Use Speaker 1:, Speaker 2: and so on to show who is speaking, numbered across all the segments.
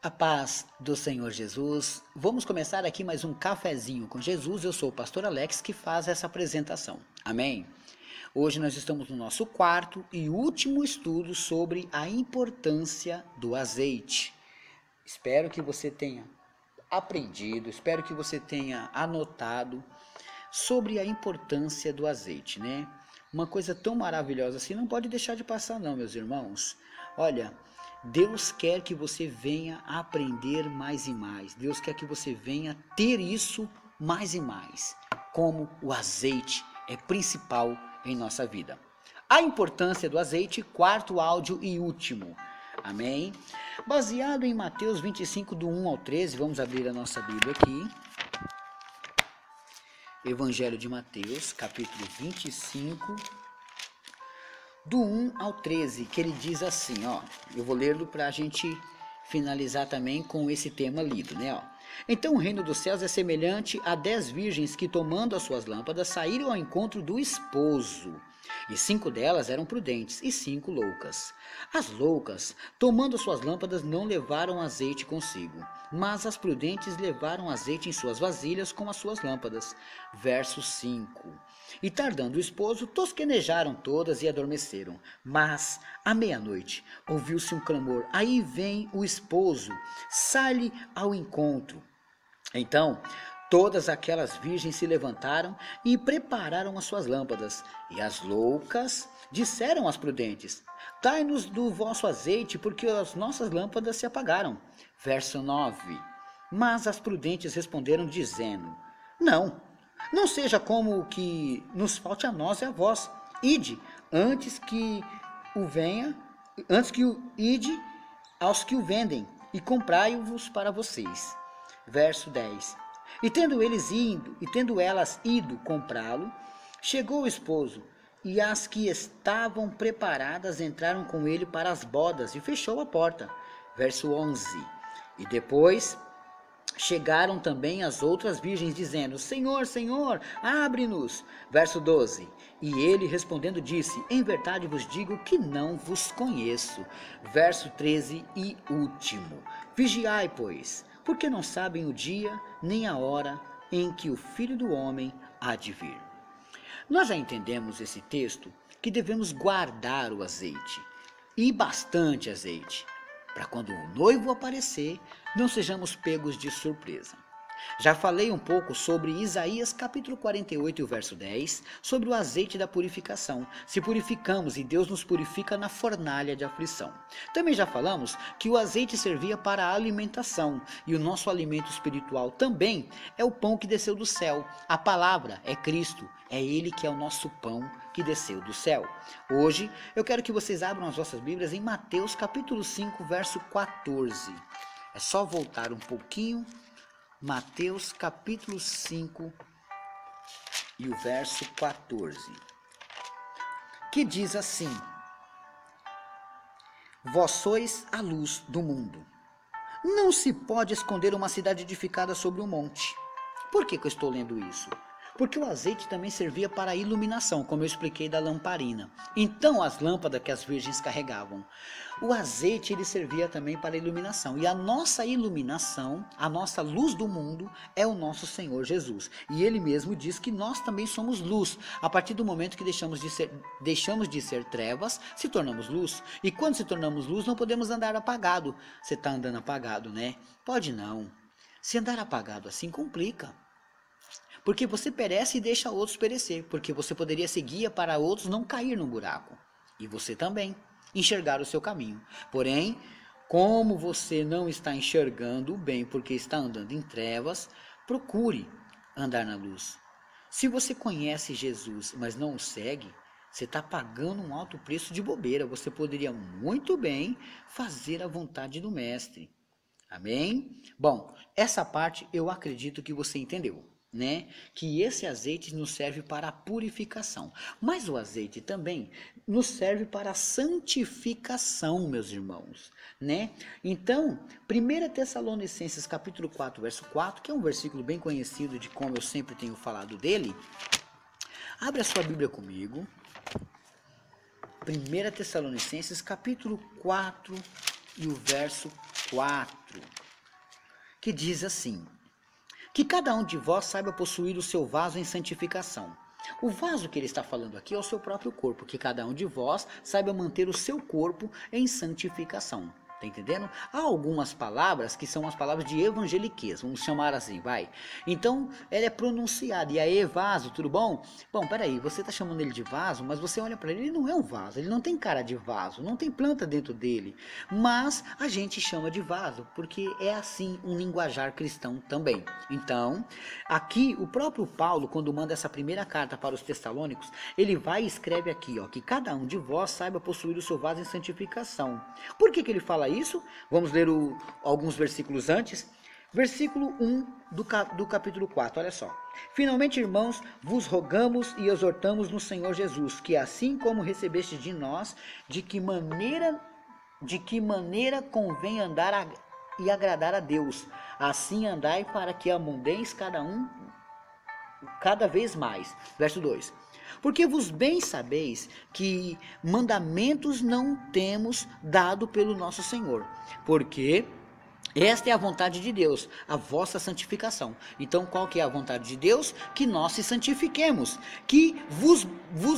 Speaker 1: A paz do Senhor Jesus. Vamos começar aqui mais um cafezinho com Jesus. Eu sou o pastor Alex que faz essa apresentação. Amém? Hoje nós estamos no nosso quarto e último estudo sobre a importância do azeite. Espero que você tenha aprendido, espero que você tenha anotado sobre a importância do azeite, né? Uma coisa tão maravilhosa assim não pode deixar de passar não, meus irmãos. Olha, Deus quer que você venha aprender mais e mais. Deus quer que você venha ter isso mais e mais. Como o azeite é principal em nossa vida. A importância do azeite, quarto áudio e último. Amém? Baseado em Mateus 25, do 1 ao 13, vamos abrir a nossa Bíblia aqui. Evangelho de Mateus, capítulo 25, do 1 ao 13, que ele diz assim, ó, eu vou ler-lo para a gente finalizar também com esse tema lido, né, ó. Então o reino dos céus é semelhante a 10 virgens que, tomando as suas lâmpadas, saíram ao encontro do esposo. E 5 delas eram prudentes e 5 loucas. As loucas, tomando as suas lâmpadas, não levaram azeite consigo, mas as prudentes levaram azeite em suas vasilhas com as suas lâmpadas. Verso 5. E tardando o esposo, tosquenejaram todas e adormeceram. Mas, à meia-noite, ouviu-se um clamor. Aí vem o esposo, sai-lhe ao encontro. Então, todas aquelas virgens se levantaram e prepararam as suas lâmpadas. E as loucas disseram às prudentes: dai-nos do vosso azeite, porque as nossas lâmpadas se apagaram. Verso 9. Mas as prudentes responderam, dizendo: não seja como que nos falte a nós e a vós. Ide, ide aos que o vendem, e comprai-vos para vocês. Verso 10. E tendo elas ido comprá-lo, chegou o esposo, e as que estavam preparadas entraram com ele para as bodas, e fechou a porta. Verso 11. E depois chegaram também as outras virgens, dizendo: Senhor, Senhor, abre-nos. Verso 12. E ele respondendo disse: em verdade vos digo que não vos conheço. Verso 13 e último. Vigiai, pois, porque não sabem o dia nem a hora em que o Filho do Homem há de vir. Nós já entendemos esse texto que devemos guardar o azeite, e bastante azeite, para quando o noivo aparecer, não sejamos pegos de surpresa. Já falei um pouco sobre Isaías capítulo 48 e o verso 10, sobre o azeite da purificação. Se purificamos e Deus nos purifica na fornalha de aflição. Também já falamos que o azeite servia para a alimentação, e o nosso alimento espiritual também é o pão que desceu do céu. A palavra é Cristo, é Ele que é o nosso pão que desceu do céu. Hoje eu quero que vocês abram as vossas Bíblias em Mateus capítulo 5, verso 14. É só voltar um pouquinho. Mateus capítulo 5 e o verso 14, que diz assim: vós sois a luz do mundo. Não se pode esconder uma cidade edificada sobre um monte. Por que eu estou lendo isso? Porque o azeite também servia para a iluminação, como eu expliquei da lamparina. Então, as lâmpadas que as virgens carregavam. O azeite ele servia também para a iluminação. E a nossa iluminação, a nossa luz do mundo, é o nosso Senhor Jesus. E ele mesmo diz que nós também somos luz. A partir do momento que deixamos de ser trevas, se tornamos luz. E quando se tornamos luz, não podemos andar apagado. Você está andando apagado, né? Pode não. Se andar apagado assim, complica. Porque você perece e deixa outros perecer, porque você poderia ser guia para outros não cair no buraco. E você também, enxergar o seu caminho. Porém, como você não está enxergando bem porque está andando em trevas, procure andar na luz. Se você conhece Jesus, mas não o segue, você está pagando um alto preço de bobeira. Você poderia muito bem fazer a vontade do Mestre. Amém? Bom, essa parte eu acredito que você entendeu. Né? Que esse azeite nos serve para a purificação, mas o azeite também nos serve para a santificação, meus irmãos, né? Então, 1 Tessalonicenses capítulo 4, verso 4, que é um versículo bem conhecido de como eu sempre tenho falado dele. Abre a sua Bíblia comigo. 1 Tessalonicenses capítulo 4 e o verso 4, que diz assim: que cada um de vós saiba possuir o seu vaso em santificação. O vaso que ele está falando aqui é o seu próprio corpo, que cada um de vós saiba manter o seu corpo em santificação. Tá entendendo? Há algumas palavras que são as palavras de evangeliquez, vamos chamar assim, vai. Então, ela é pronunciada. E aí, vaso, tudo bom? Bom, peraí, você está chamando ele de vaso, mas você olha para ele, ele não é um vaso, ele não tem cara de vaso, não tem planta dentro dele. Mas a gente chama de vaso, porque é assim um linguajar cristão também. Então, aqui o próprio Paulo, quando manda essa primeira carta para os Tessalônicos, ele vai e escreve aqui, ó, que cada um de vós saiba possuir o seu vaso em santificação. Por que ele fala isso? Vamos ler alguns versículos antes. Versículo 1 do capítulo 4, olha só. Finalmente, irmãos, vos rogamos e exortamos no Senhor Jesus, que assim como recebeste de nós, de que maneira convém andar e agradar a Deus, assim andai para que abundeis cada vez mais. Verso 2. Porque vos bem sabeis que mandamentos não temos dado pelo nosso Senhor, porque esta é a vontade de Deus, a vossa santificação. Então, qual que é a vontade de Deus? Que nós se santifiquemos, que vos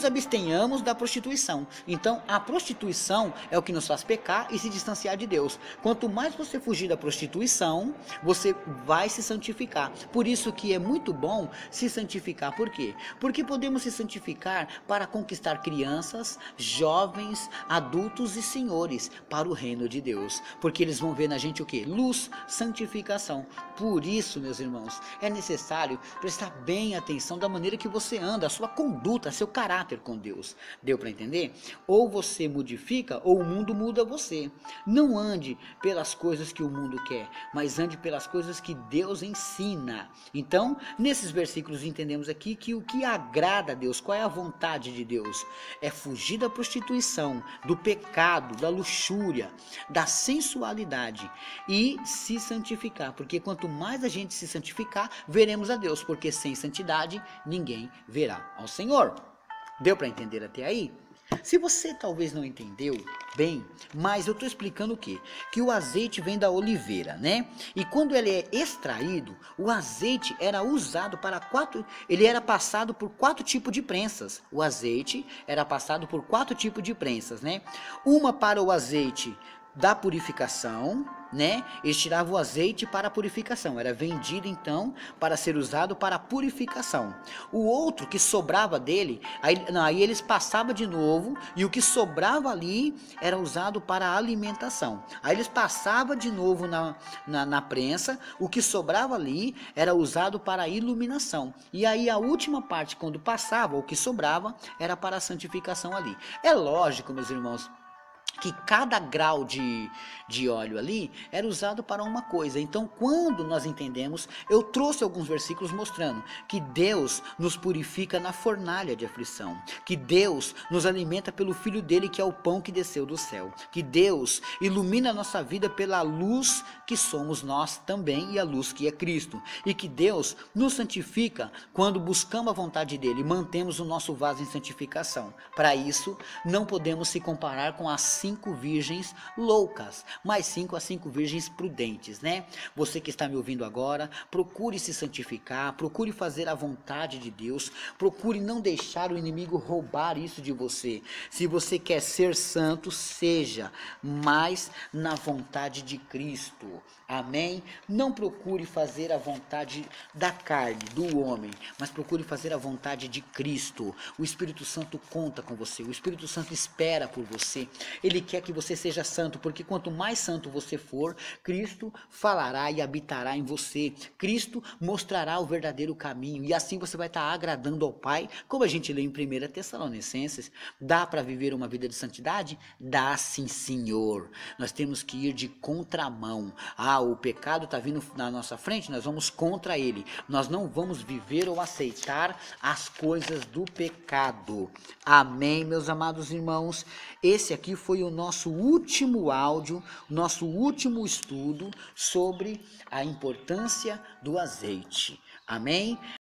Speaker 1: abstenhamos da prostituição. Então, a prostituição é o que nos faz pecar e se distanciar de Deus. Quanto mais você fugir da prostituição, você vai se santificar. Por isso que é muito bom se santificar. Por quê? Porque podemos se santificar para conquistar crianças, jovens, adultos e senhores para o reino de Deus. Porque eles vão ver na gente o quê? Luz, santificação. Por isso, meus irmãos, é necessário prestar bem atenção da maneira que você anda, a sua conduta, seu caráter com Deus. Deu para entender? Ou você modifica, ou o mundo muda você. Não ande pelas coisas que o mundo quer, mas ande pelas coisas que Deus ensina. Então, nesses versículos entendemos aqui que o que agrada a Deus, qual é a vontade de Deus? É fugir da prostituição, do pecado, da luxúria, da sensualidade e se santificar, porque quanto mais a gente se santificar, veremos a Deus, porque sem santidade ninguém verá ao Senhor. Deu para entender até aí? Se você talvez não entendeu bem, mas eu estou explicando o quê? Que o azeite vem da oliveira, né? E quando ele é extraído, o azeite era usado ele era passado por 4 tipos de prensas. O azeite era passado por 4 tipos de prensas, né? Uma para o azeite da purificação, né? Eles tiravam o azeite para a purificação, era vendido então para ser usado para a purificação. O outro que sobrava dele, aí eles passavam de novo e o que sobrava ali era usado para a alimentação. Aí eles passavam de novo na prensa, o que sobrava ali era usado para a iluminação. E aí a última parte, quando passava, o que sobrava era para a santificação ali. É lógico, meus irmãos, que cada grau de óleo ali era usado para uma coisa. Então, quando nós entendemos, eu trouxe alguns versículos mostrando que Deus nos purifica na fornalha de aflição, que Deus nos alimenta pelo Filho dele, que é o pão que desceu do céu, que Deus ilumina a nossa vida pela luz que somos nós também e a luz que é Cristo, e que Deus nos santifica quando buscamos a vontade dele e mantemos o nosso vaso em santificação. Para isso, não podemos se comparar com as 5 virgens loucas, mas 5 virgens prudentes, né? Você que está me ouvindo agora, procure se santificar, procure fazer a vontade de Deus, procure não deixar o inimigo roubar isso de você. Se você quer ser santo, seja mais na vontade de Cristo. Amém? Não procure fazer a vontade da carne, do homem, mas procure fazer a vontade de Cristo. O Espírito Santo conta com você, o Espírito Santo espera por você. Ele quer que você seja santo, porque quanto mais santo você for, Cristo falará e habitará em você. Cristo mostrará o verdadeiro caminho e assim você vai estar agradando ao Pai, como a gente lê em 1 Tessalonicenses. Dá para viver uma vida de santidade? Dá sim, Senhor. Nós temos que ir de contramão. O pecado está vindo na nossa frente, nós vamos contra ele. Nós não vamos viver ou aceitar as coisas do pecado. Amém, meus amados irmãos? Esse aqui foi o nosso último áudio, nosso último estudo sobre a importância do azeite. Amém?